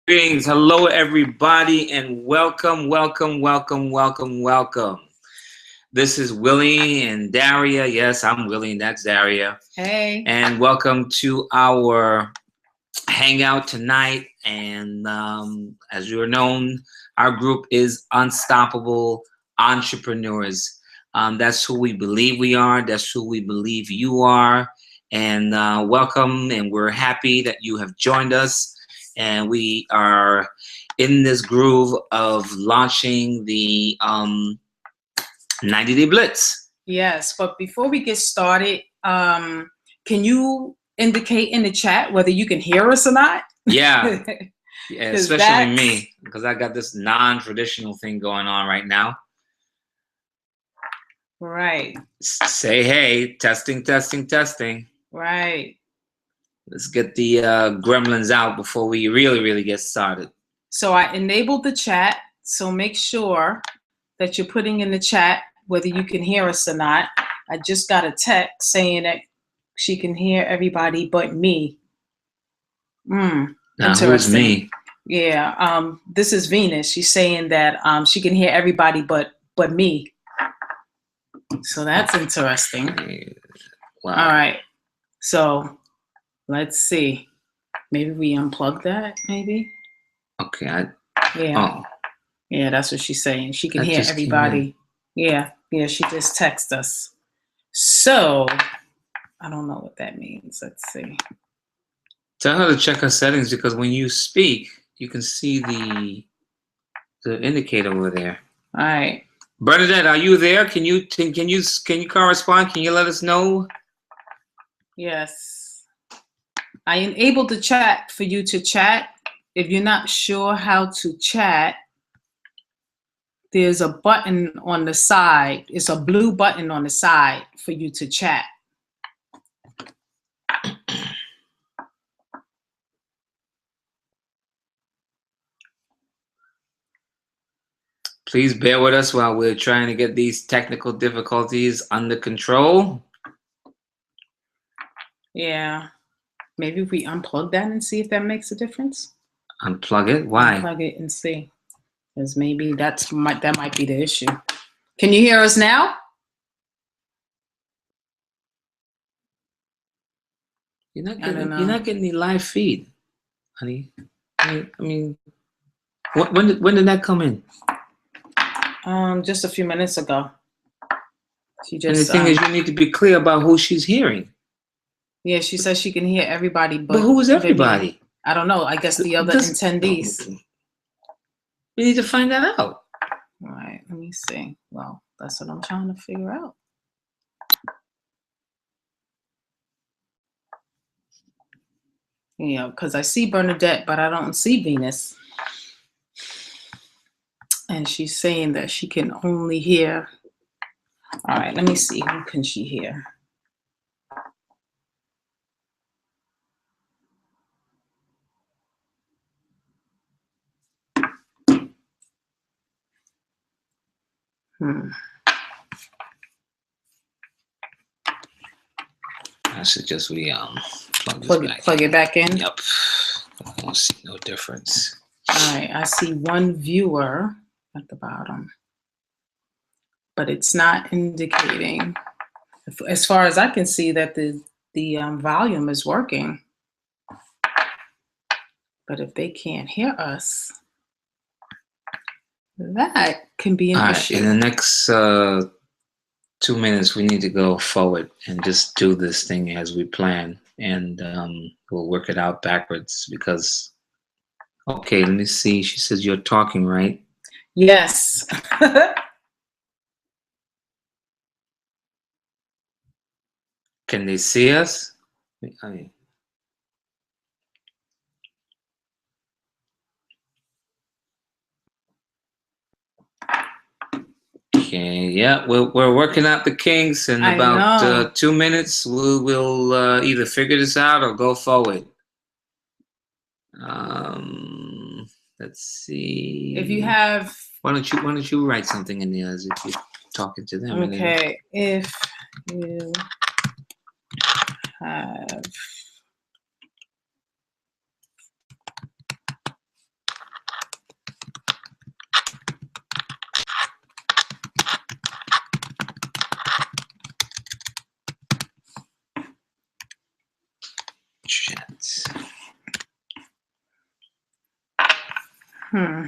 Greetings. Hello, everybody, and welcome, welcome, welcome, welcome, welcome. This is Willie and Daria. Yes, I'm Willie, and that's Daria. Hey. And welcome to our hangout tonight. And as you're known, our group is Unstoppable Entrepreneurs. That's who we believe we are. That's who we believe you are. And welcome, and we're happy that you have joined us. And we are in this groove of launching the 90-day Blitz. Yes, but before we get started, can you indicate in the chat whether you can hear us or not? Yeah, yeah, especially me, because I got this non-traditional thing going on right now. Right. Say hey, testing, testing, testing. Right. Let's get the gremlins out before we really get started. So I enabled the chat, so make sure that you're putting in the chat whether you can hear us or not. I just got a text saying that she can hear everybody but me. Now, who's me? Yeah, this is Venus. She's saying that she can hear everybody but me. So that's interesting. Wow. All right. So let's see. Maybe we unplug that, maybe? Okay. Yeah, that's what she's saying. She can hear everybody. Yeah, she just texted us. So, I don't know what that means. Let's see. Tell her to check her settings, because when you speak, you can see the indicator over there. All right. Bernadette, are you there? Can you correspond? Can you let us know? Yes. I enabled the chat for you to chat. If you're not sure how to chat, there's a button on the side. It's a blue button on the side for you to chat. Please bear with us while we're trying to get these technical difficulties under control. Yeah. Maybe if we unplug that and see if that makes a difference. Unplug it? Why? Unplug it and see. Because maybe that might be the issue. Can you hear us now? You're not getting the live feed, honey. I mean, when did that come in? Just a few minutes ago. And the thing is, you need to be clear about who she's hearing. Yeah, she says she can hear everybody, but who's everybody? I don't know. I guess the other attendees. We need to find that out. All right, let me see. Well, that's what I'm trying to figure out. Yeah, because I see Bernadette, but I don't see Venus. And she's saying that she can only hear. All right, let me see. Who can she hear? I suggest we plug it back in. Yep. I don't see no difference. All right, I see one viewer at the bottom, but it's not indicating, as far as I can see, that the volume is working. But if they can't hear us, that can be an issue. In the next 2 minutes, we need to go forward and just do this thing as we plan, and we'll work it out backwards. Because, okay, let me see. She says you're talking, right? Yes. Can they see us? Okay, yeah, we're working out the kinks. In about 2 minutes, we'll either figure this out or go forward. Let's see. If you have, why don't you write something in there as if you're talking to them? Okay, if you have Hmm.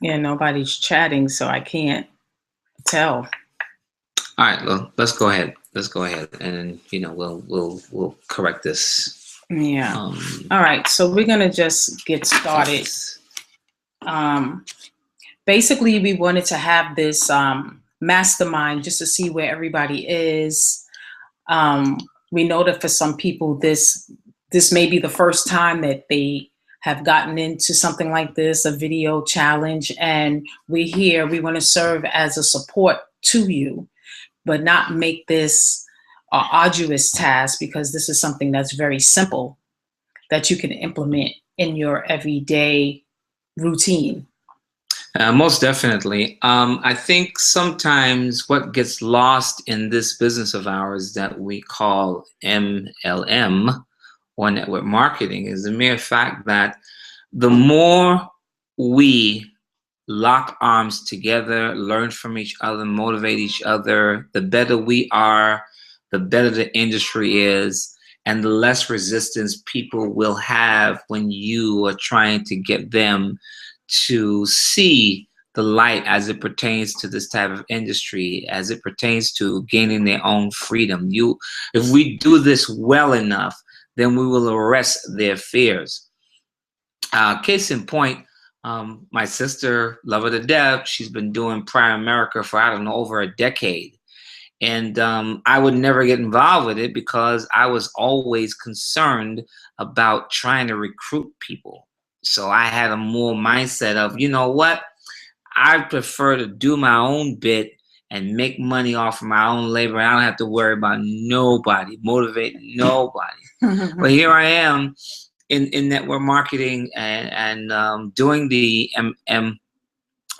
Yeah, nobody's chatting, so I can't tell. All right, well, let's go ahead. Let's go ahead, and we'll correct this. Yeah. Um, All right, so we're gonna just get started. Basically, we wanted to have this mastermind just to see where everybody is. We know that for some people, this may be the first time that they have gotten into something like this, a video challenge, and we're here. We want to serve as a support to you, but not make this an arduous task, because this is something that's very simple that you can implement in your everyday routine. Most definitely. I think sometimes what gets lost in this business of ours that we call MLM, or network marketing, is the mere fact that the more we lock arms together, learn from each other, motivate each other, the better we are, the better the industry is, and the less resistance people will have when you are trying to get them to see the light as it pertains to this type of industry, as it pertains to gaining their own freedom. If we do this well enough, then we will arrest their fears. Case in point, my sister, love her to death, she's been doing Prime America for, I don't know, over a decade. And I would never get involved with it because I was always concerned about trying to recruit people. So I had a more mindset of, you know what, I prefer to do my own bit and make money off of my own labor. I don't have to worry about nobody, motivating nobody. But here I am in network marketing and doing the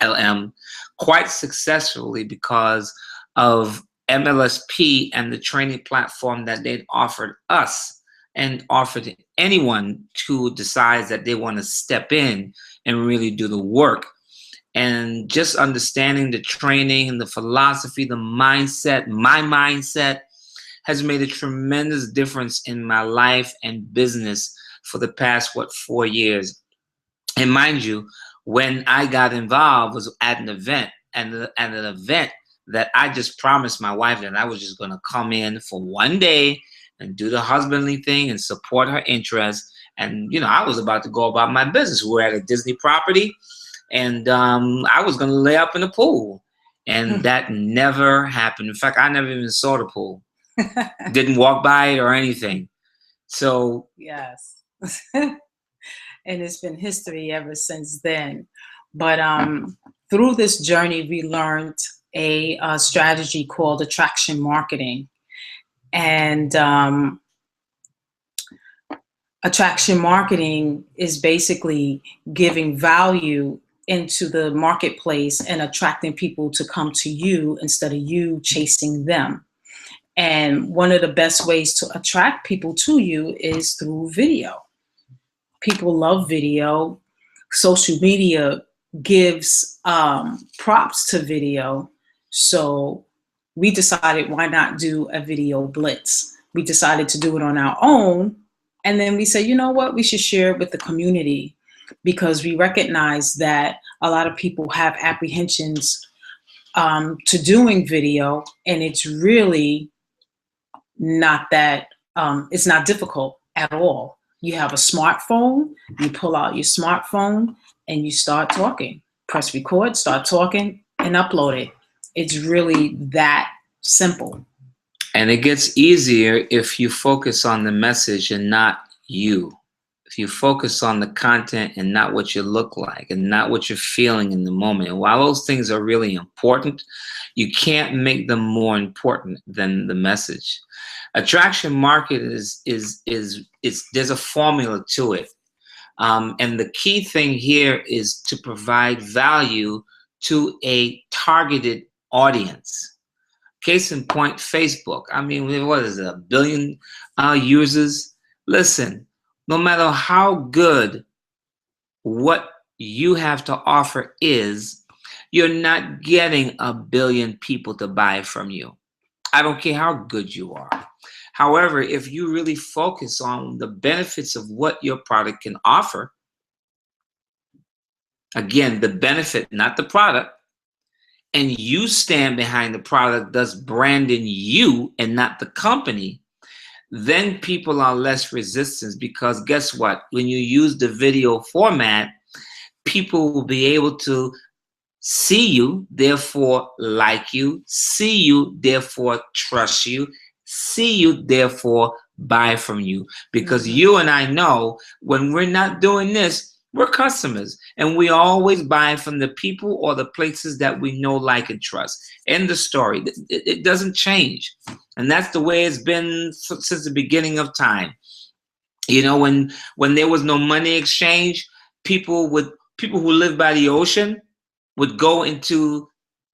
MLM quite successfully because of MLSP and the training platform that they'd offered us and offered anyone who decides that they want to step in and really do the work. And just understanding the training and the philosophy, the mindset, my mindset has made a tremendous difference in my life and business for the past, 4 years. And mind you, when I got involved was at an event, and at an event that I just promised my wife that I was just going to come in for one day and do the husbandly thing and support her interests. And, I was about to go about my business. We were at a Disney property, and I was going to lay up in the pool. And that never happened. In fact, I never even saw the pool. Didn't walk by it or anything. So yes. And it's been history ever since then. But through this journey, we learned a strategy called attraction marketing. And attraction marketing is basically giving value into the marketplace and attracting people to come to you instead of you chasing them. And one of the best ways to attract people to you is through video. People love video. Social media gives props to video. So we decided, why not do a video blitz? We decided to do it on our own. And then we said, you know what? We should share it with the community, because we recognize that a lot of people have apprehensions to doing video. And it's really not that, it's not difficult at all. You have a smartphone, you pull out your smartphone and you start talking. Press record, start talking, and upload it. It's really that simple. And it gets easier if you focus on the message and not you. If you focus on the content and not what you look like and not what you're feeling in the moment. And while those things are really important, you can't make them more important than the message. Attraction market is there's a formula to it. And the key thing here is to provide value to a targeted audience. Case in point, Facebook. I mean, what is it, 1 billion users? Listen, no matter how good what you have to offer is, you're not getting 1 billion people to buy from you. I don't care how good you are, However, if you really focus on the benefits of what your product can offer, again, the benefit, not the product, and you stand behind the product, thus branding you and not the company, then people are less resistant, because guess what? When you use the video format, people will be able to see you, therefore like you, see you, therefore trust you, see you, therefore buy from you. Because you and I know when we're not doing this, we're customers, and we always buy from the people or the places that we know, like, and trust. End the story. It doesn't change. And that's the way it's been since the beginning of time. You know, when there was no money exchange, people who live by the ocean would go into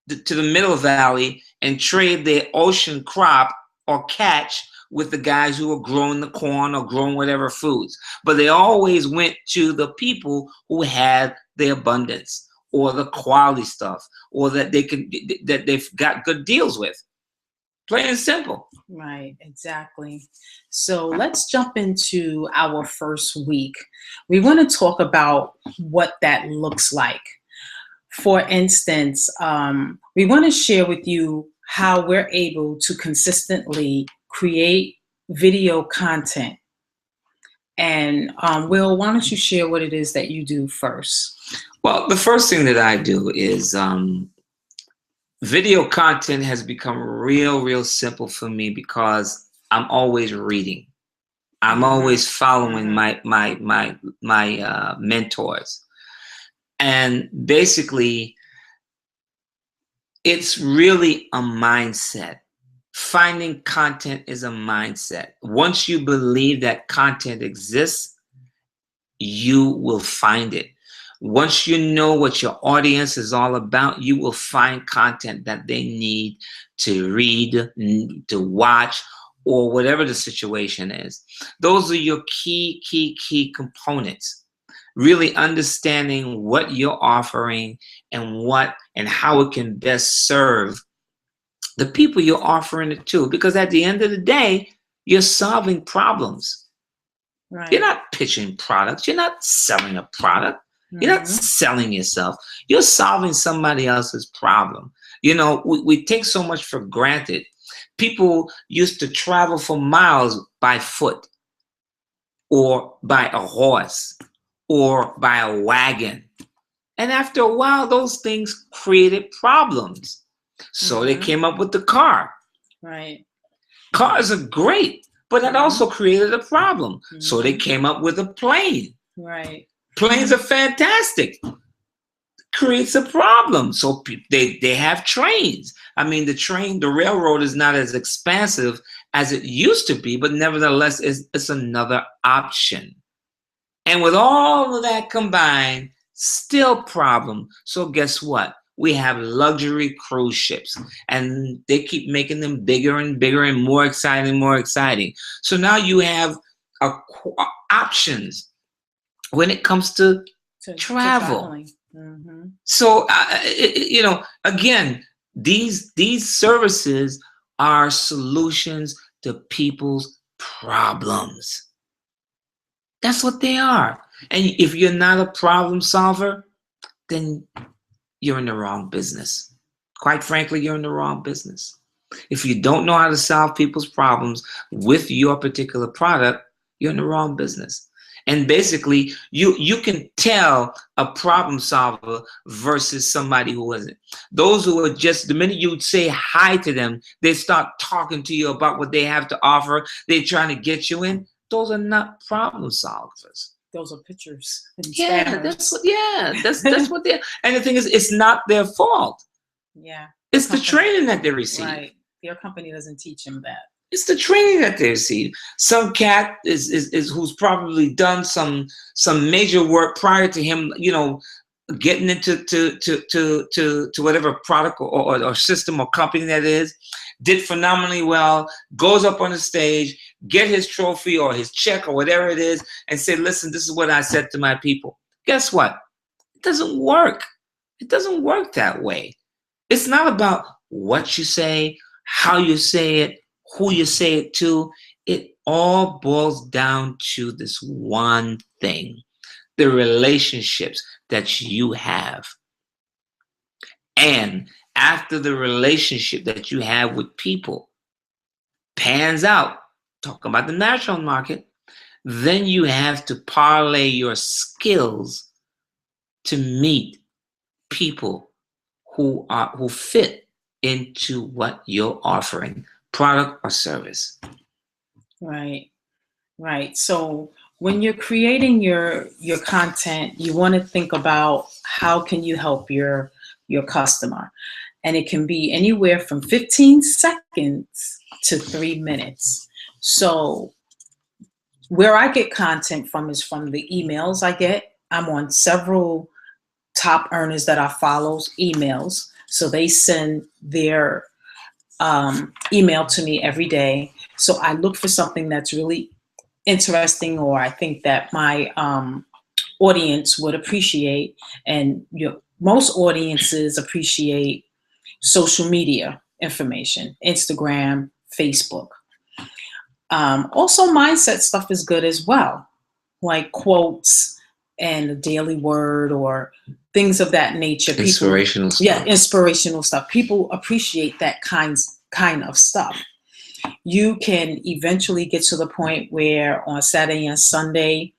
to the Middle Valley and trade their ocean crop or catch with the guys who were growing the corn or growing whatever foods. But they always went to the people who had the abundance or the quality stuff, or that they've got good deals with. Plain and simple. Right, exactly. So let's jump into our first week. We want to talk about what that looks like. For instance, we want to share with you how we're able to consistently create video content. And Will, why don't you share what it is that you do first? Well, the first thing that I do is video content has become real simple for me, because I'm always reading. I'm always following my mentors. And basically, it's really a mindset. Finding content is a mindset. Once you believe that content exists, you will find it. Once you know what your audience is all about, you will find content that they need to read, to watch, or whatever the situation is. Those are your key components. Really understanding what you're offering and how it can best serve the people you're offering it to. Because at the end of the day, you're solving problems. Right. You're not pitching products. You're not selling a product. You're not selling yourself. You're solving somebody else's problem. You know, we take so much for granted. People used to travel for miles by foot, or by a horse, or by a wagon. And after a while, those things created problems. So they came up with the car. Right. Cars are great, but that also created a problem. So they came up with a plane. Right. Planes are fantastic. Creates a problem. So they have trains. I mean, the railroad is not as expansive as it used to be, but nevertheless, it's another option. And with all of that combined, still problem. So guess what? We have luxury cruise ships, and they keep making them bigger and bigger and more exciting. So now you have options when it comes to travel. So, you know, again, these services are solutions to people's problems. That's what they are. And if you're not a problem solver, then you're in the wrong business. Quite frankly, you're in the wrong business. If you don't know how to solve people's problems with your particular product, you're in the wrong business. And basically, you can tell a problem solver versus somebody who isn't. Those who are just, the minute you say hi to them, they start talking to you about what they have to offer. They're trying to get you in. Those are not problem solvers. Those are pictures. Yeah, that's what they're. And the thing is, it's not their fault. Yeah. It's the training that they receive. Right. Your company doesn't teach them that. It's the training that they receive. Some cat is who's probably done some major work prior to him, you know, getting into to whatever product or system or company that is, did phenomenally well, goes up on the stage, get his trophy or his check or whatever it is, and say, listen, this is what I said to my people. Guess what? It doesn't work. It doesn't work that way. It's not about what you say, how you say it, who you say it to. it all boils down to this one thing: the relationships that you have. And after the relationship that you have with people pans out, talking about the national market, then you have to parlay your skills to meet people who fit into what you're offering, product or service. Right. Right. So when you're creating your content, you want to think about how can you help your customer. And it can be anywhere from 15 seconds to 3 minutes. So where I get content from is from the emails I get. I'm on several top earners that I follow emails. So they send their email to me every day. So I look for something that's really interesting, or I think that my audience would appreciate. And most audiences appreciate social media information, Instagram, Facebook. Also, mindset stuff is good as well, like quotes and a daily word or things of that nature. Inspirational stuff. Yeah, inspirational stuff. People appreciate that kind of stuff. You can eventually get to the point where on Saturday and Sunday,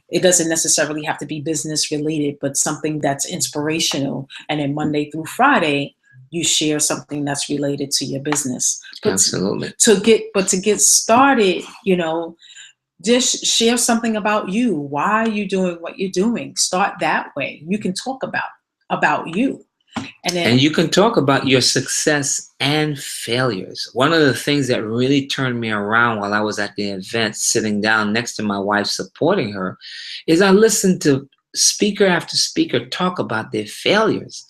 it doesn't necessarily have to be business related, but something that's inspirational. And then Monday through Friday, you share something that's related to your business. But Absolutely. To get started, just share something about you. Why are you doing what you're doing? Start that way. You can talk about you. And you can talk about your success and failures. One of the things that really turned me around while I was at the event, sitting down next to my wife, supporting her, is I listened to speaker after speaker talk about their failures,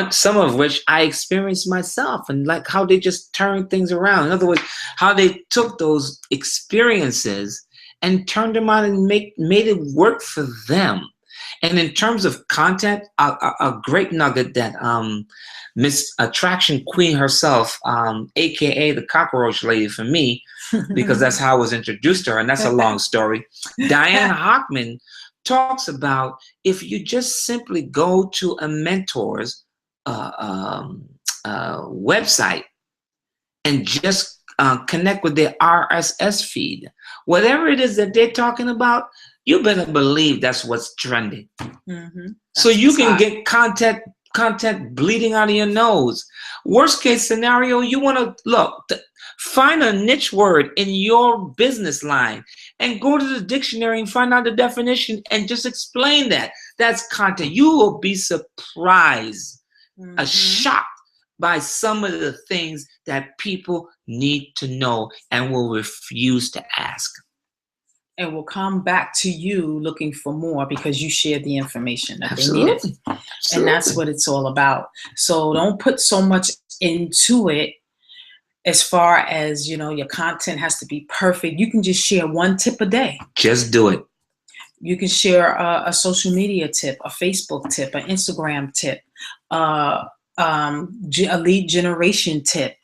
some of which I experienced myself, and like how they just turned things around. In other words, how they took those experiences and turned them on and made it work for them. And in terms of content, a great nugget that Miss Attraction Queen herself, aka the cockroach lady for me, because that's how I was introduced to her, and that's a long story. Diane Hockman talks about if you just simply go to a mentor's website and just connect with their RSS feed, whatever it is that they're talking about, you better believe that's what's trending. Mm-hmm. So you can get content bleeding out of your nose. Worst case scenario, you want to find a niche word in your business line and go to the dictionary and find out the definition and just explain that. That's content. You will be surprised, shocked by some of the things that people need to know and will refuse to ask. And will come back to you looking for more because you shared the information that Absolutely. they needed. Absolutely. And that's what it's all about. So don't put so much into it as far as, your content has to be perfect. You can just share one tip a day. Just do it. You can share a social media tip, a Facebook tip, an Instagram tip, a lead generation tip,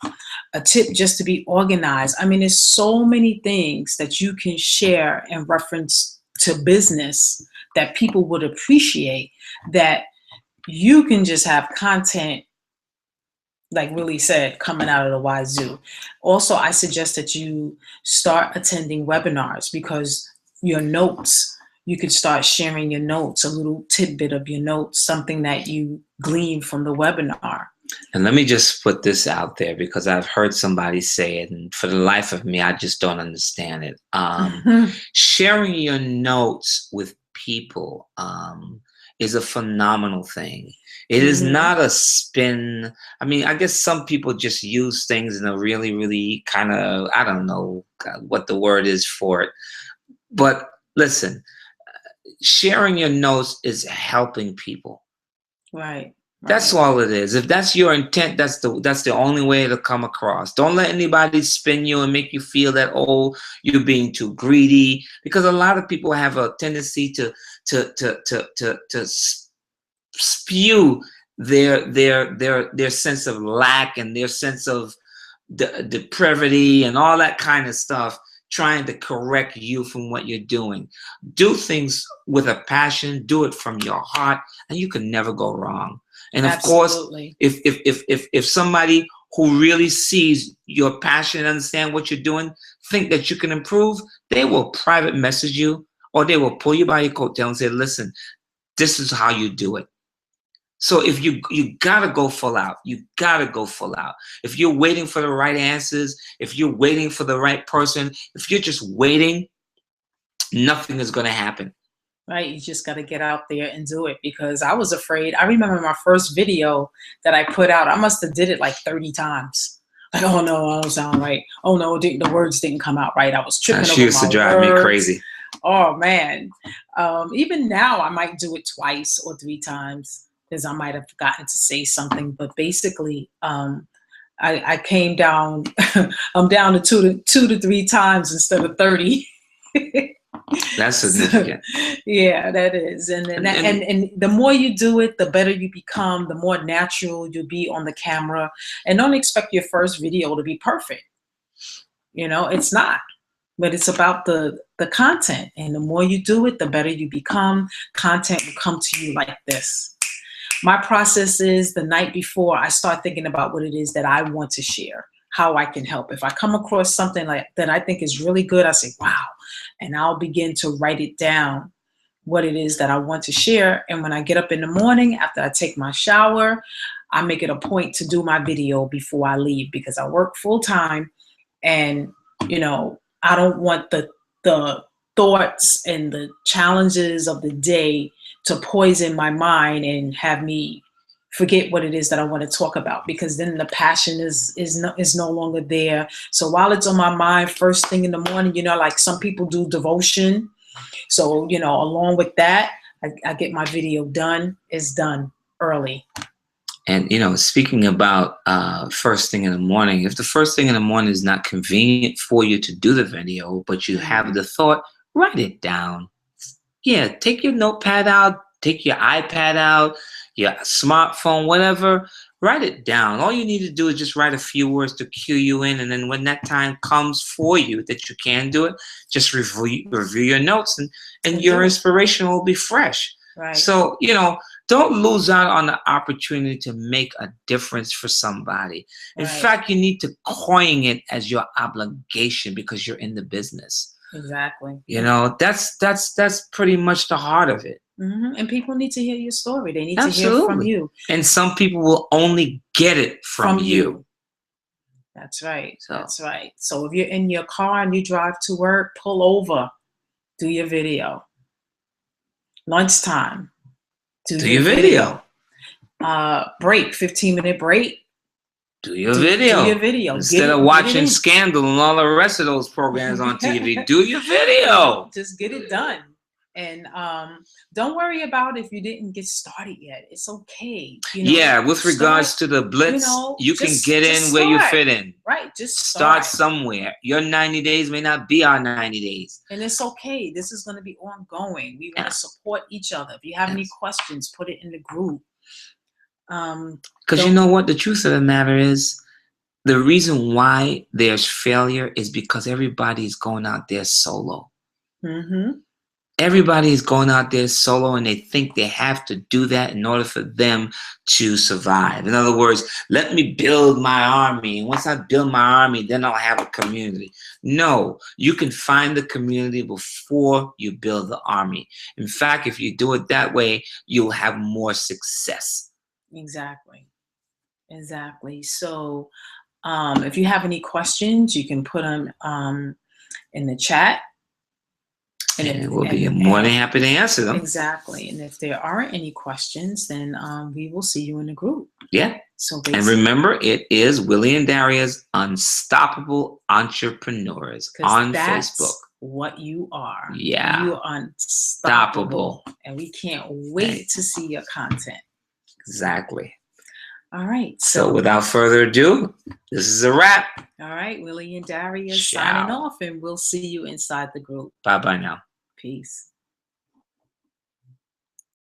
a tip just to be organized. I mean, there's so many things that you can share in reference to business that people would appreciate, that you can just have content, like Willie said, coming out of the wazoo. Also, I suggest that you start attending webinars, because your notes, you could start sharing your notes, a little tidbit of your notes, something that you glean from the webinar. And let me just put this out there, because I've heard somebody say it, and for the life of me, I just don't understand it. Sharing your notes with people is a phenomenal thing. It is not a spin. I mean, I guess some people just use things in a really, really kind of, I don't know what the word is for it. But listen, sharing your notes is helping people. Right. That's all it is. If that's your intent, that's the only way it'll come across. Don't let anybody spin you and make you feel that, oh, you're being too greedy, because a lot of people have a tendency to spew their sense of lack and their sense of depravity and all that kind of stuff, trying to correct you from what you're doing. Do things with a passion, do it from your heart, and you can never go wrong. And of Absolutely. course, if somebody who really sees your passion and understand what you're doing, think that you can improve, they will private message you, or they will pull you by your coattail and say, listen, this is how you do it. So if you gotta go full out, you gotta go full out. If you're waiting for the right answers, if you're waiting for the right person, if you're just waiting, nothing is gonna happen. Right, you just got to get out there and do it, because I was afraid. I remember my first video that I put out, I must have did it like 30 times. Like, oh no, I don't sound right. Oh no, the words didn't come out right. I was tripping over my words. She used to drive me crazy. Oh man. Even now I might do it twice or 3 times because I might have forgotten to say something. But basically, I came down, I'm down to 2 to 3 times instead of 30. That's significant. So, yeah, that is. And the more you do it, the better you become, the more natural you'll be on the camera. And don't expect your first video to be perfect. You know, it's not. But it's about the content. And the more you do it, the better you become. Content will come to you like this. My process is the night before, I start thinking about what it is that I want to share, how I can help. If I come across something like that I think is really good, I say, wow. And I'll begin to write it down, what it is that I want to share. And when I get up in the morning, after I take my shower, I make it a point to do my video before I leave, because I work full time. And, you know, I don't want the thoughts and the challenges of the day to poison my mind and have me forget what it is that I want to talk about, because then the passion is no longer there. So while it's on my mind first thing in the morning, you know, like some people do devotion. So, you know, along with that, I get my video done. It's done early. And, you know, speaking about first thing in the morning, if the first thing in the morning is not convenient for you to do the video, but you have the thought, write it down. Yeah, take your notepad out, take your iPad out, your smartphone, whatever, write it down. All you need to do is just write a few words to cue you in. And then when that time comes for you that you can do it, just review your notes, and your inspiration will be fresh. Right. So, you know, don't lose out on the opportunity to make a difference for somebody. In fact, you need to coin it as your obligation, because you're in the business. Exactly. You know, that's pretty much the heart of it. Mm-hmm. And people need to hear your story. They need to hear from you. And some people will only get it from you. That's right. That's right. So if you're in your car and you drive to work, pull over, do your video. Lunchtime, do your video. Break, 15-minute break. Do your video. Do your video. Instead of watching Scandal and all the rest of those programs on TV, do your video. Just get it done. And don't worry about if you didn't get started yet. It's okay. You know, yeah, with regards to the Blitz, you can get in where you fit in. Right, just start somewhere. Your 90 days may not be our 90 days. And it's okay. This is going to be ongoing. We want to support each other. If you have any questions, put it in the group. Because you know what? The truth of the matter is, the reason why there's failure is because everybody's going out there solo. Mm-hmm. Everybody is going out there solo, and they think they have to do that in order for them to survive. In other words, let me build my army. And once I build my army, then I'll have a community. No, you can find the community before you build the army. In fact, if you do it that way, you'll have more success. Exactly. Exactly. So if you have any questions, you can put them in the chat. And we'll be more than happy to answer them. Exactly. And if there aren't any questions, then we will see you in the group. Yeah. So and remember, it is Willie and Daria's Unstoppable Entrepreneurs on Facebook. What you are. Yeah. You are unstoppable. And we can't wait to see your content. Exactly. All right. So without further ado, this is a wrap. All right. Willie and Daria signing off, and we'll see you inside the group. Bye-bye now. Peace.